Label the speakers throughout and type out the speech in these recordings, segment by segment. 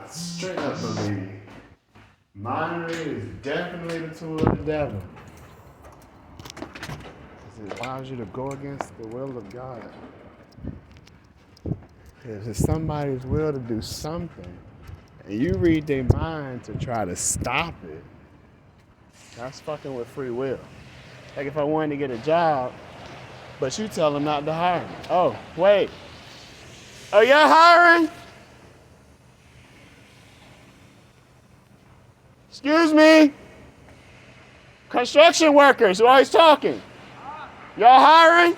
Speaker 1: Straight up believe. Monitoring is definitely the tool of the devil. It allows you to go against the will of God. If it's somebody's will to do something, and you read their mind to try to stop it, that's fucking with free will. Like if I wanted to get a job, but you tell them not to hire me. Oh, wait. Oh, you're hiring? Excuse me? Construction workers who always talking. Y'all hiring?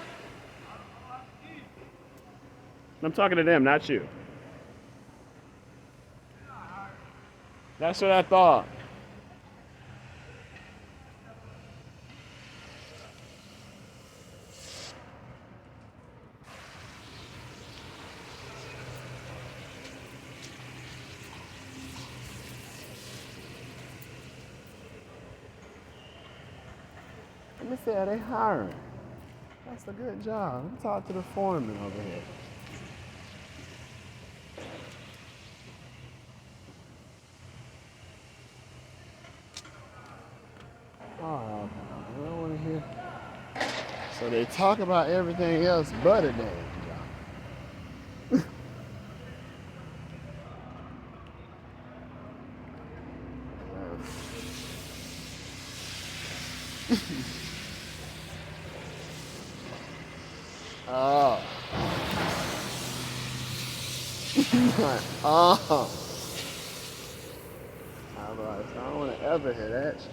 Speaker 1: I'm talking to them, not you. That's what I thought. Let me see, are they hiring? That's a good job. Let me talk to the foreman over here. Oh, I don't want to hear. So they talk about everything else but a damn job. Oh. Oh. I don't want to ever hear that shit.